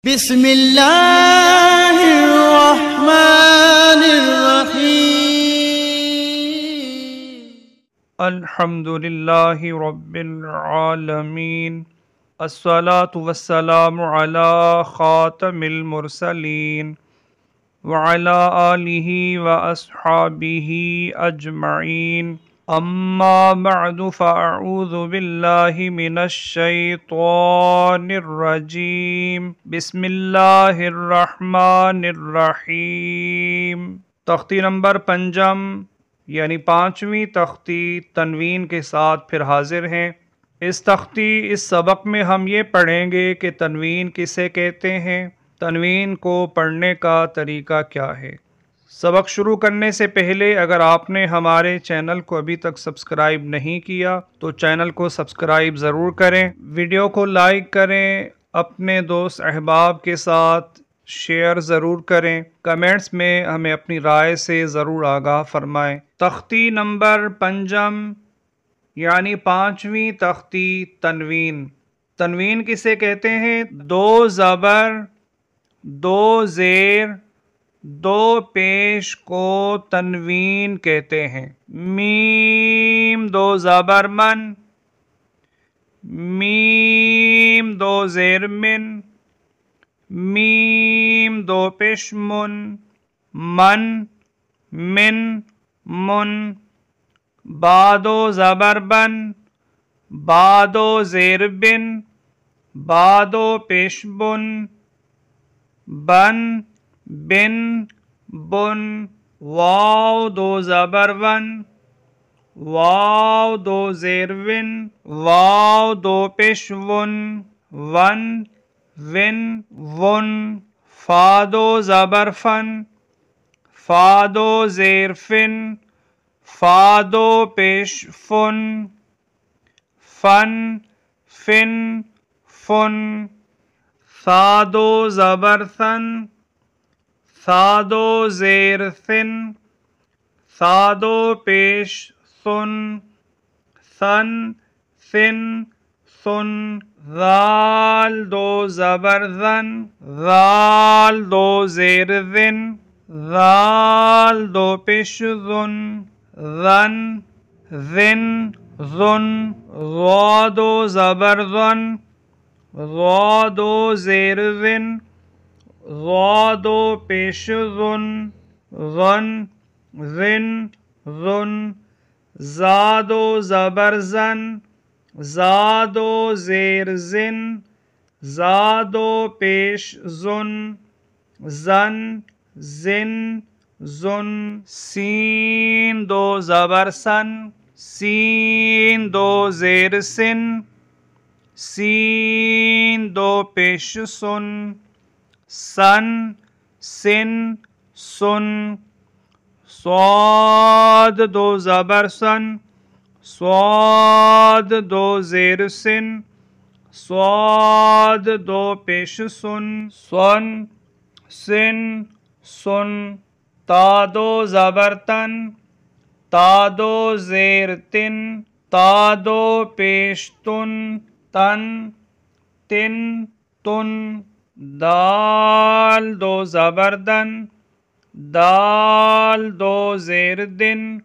بسم اللہ الرحمن الرحیم الحمد للہ رب العالمین الصلاة والسلام علی خاتم المرسلین وعلی آلہ واصحابہ اجمعین اما بعد فاعوذ باللہ من الشیطان الرجیم بسم اللہ الرحمن الرحیم۔ تختی نمبر پنجم یعنی پانچویں تختی تنوین کے ساتھ پھر حاضر ہیں۔ اس سبق میں ہم یہ پڑھیں گے کہ تنوین کسے کہتے ہیں، تنوین کو پڑھنے کا طریقہ کیا ہے۔ سبق شروع کرنے سے پہلے اگر آپ نے ہمارے چینل کو ابھی تک سبسکرائب نہیں کیا تو چینل کو سبسکرائب ضرور کریں، ویڈیو کو لائک کریں، اپنے دوست احباب کے ساتھ شیئر ضرور کریں، کمنٹس میں ہمیں اپنی رائے سے ضرور آگاہ فرمائیں۔ تختی نمبر پنجم یعنی پانچویں تختی تنوین۔ تنوین کسے کہتے ہیں؟ دو زبر، دو زیر، دو پیش کو تنوین کہتے ہیں۔ میم دو زبر من، میم دو زیر من، میم دو پیش من، من، من، من۔ با دو زبر بن، با دو زیر بن، با دو پیش بن، بن، بن، بن۔ واو دو زبر ون، واو دو زیر ون، واو دو پیش ون، ون، ون، ون۔ فا دو زبر فن، فا دو زیر فن، فا دو پیش فن، فن، فن، فن۔ ثا دو زبر ثن، ثا دو زیر ثن، ثا دو پیش ثن، ثن، ثن، ثن۔ ذال دو زبر ذن، ذال دو زیر ذن، ذال دو پیش ذن، ذن، ذن، ذن۔ ضا دو زبر ذن، ضا دو زیر ذن، ضا دو پیش ذن، ذن، ذن، ذن۔ زا دو زبر زن، زا دو زیر زن، زا دو پیش زن، زن، زن، زن۔ سین دو زبر سن، سین دو زیر سن، سین دو پیش سن، سن، سن، سن۔ صاد دو زبر سن، صاد دو زیر سن، صاد دو پیش سن، سن، سن، سن۔ تا دو زبر تن، تا دو زیر تن، تا دو پیش تن، تن، تن، تن۔ دال دو زبر دن، دال دو زیر دن،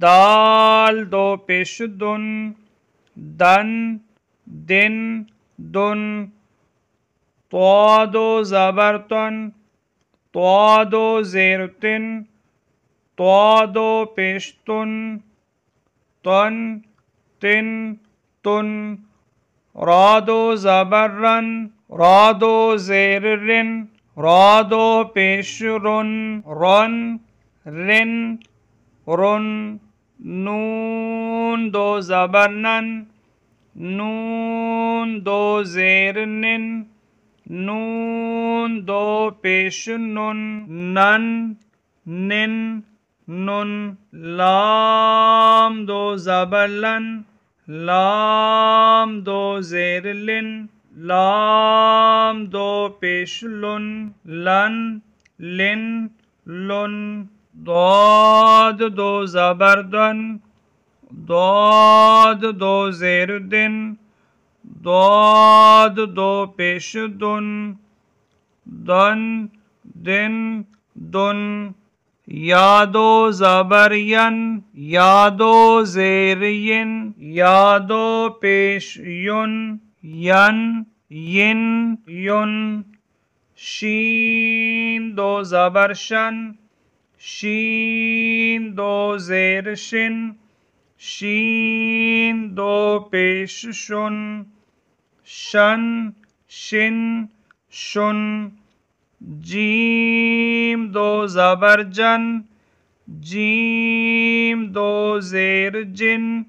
دال دو پیش دن، دن، دن، دن۔ طا دو زبر تن، طا دو زیر تن، طا دو پیش تن، تن، تن، تن۔ را دو زبر رن، را دو زیر رن، را دو پیش رن، رن، رن، رن۔ نون دو زبر نن، نون دو زیر نن، نون دو پیش نن، نن، نن، نن۔ لام دو زبر لن، لام دو زیر لن، لام دو پیش لن، لن، لن، لن۔ ضاد دو زبر دن، ضاد دو زیر دن، ضاد دو پیش دن، دن دن دن یادو زبر ین یادو زیر ین یادو پیش یون ین ین یون شین دو زبر شن شین دو زیر شن شین دو پیش شن شن شن شن جیم دو زبر جن جیم دو زیر جن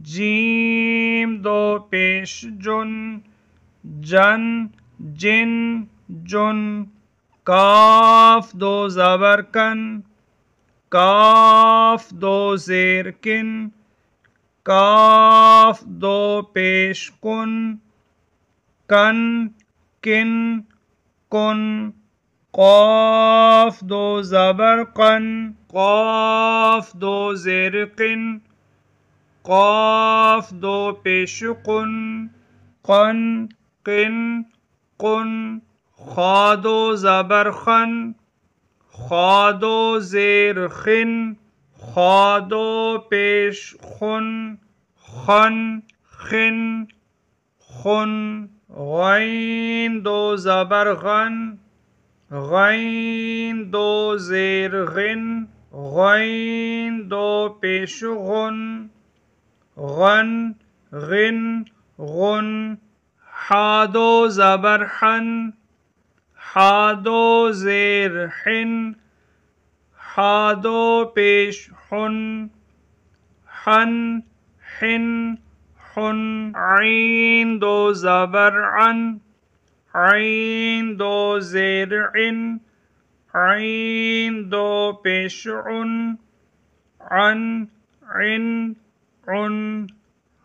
جیم دو پیش جن جن جن جن کاف دو زبر کن کاف دو زیر کن کاف دو پیش کن کن کن کن قاف دو زبر قن قاف دو زیر قن قاف دو پیش قن قن قن قن خا دو زبر خن خا دو زیر خن خا دو پیش خن خن خن خن غین دو زبر غن غین دو زیر غن غین دو پیش غن غن غن غن حا دو زبر حن حا دو زیر حن حا دو پیش حن حن حن حن عین دو زبر عن عین دو زیر عن عین دو پیش عن عن عن عن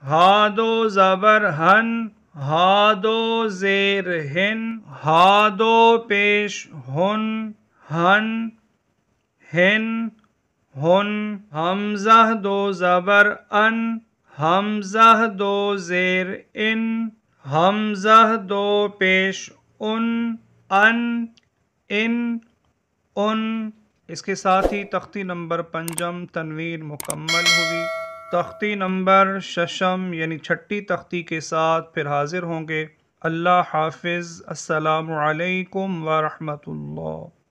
ہا دو زبر ہن ہا دو زیر ہن ہا دو پیش ہن ہن ہن ہن حمزہ دو زبر ان حمزہ دو زیر ان حمزہ دو پیش ان اس کے ساتھ ہی تختی نمبر 5 تنوین مکمل ہوئی۔ تختی نمبر 6 یعنی چھٹی تختی کے ساتھ پھر حاضر ہوں گے۔ اللہ حافظ۔ السلام علیکم ورحمۃ اللہ۔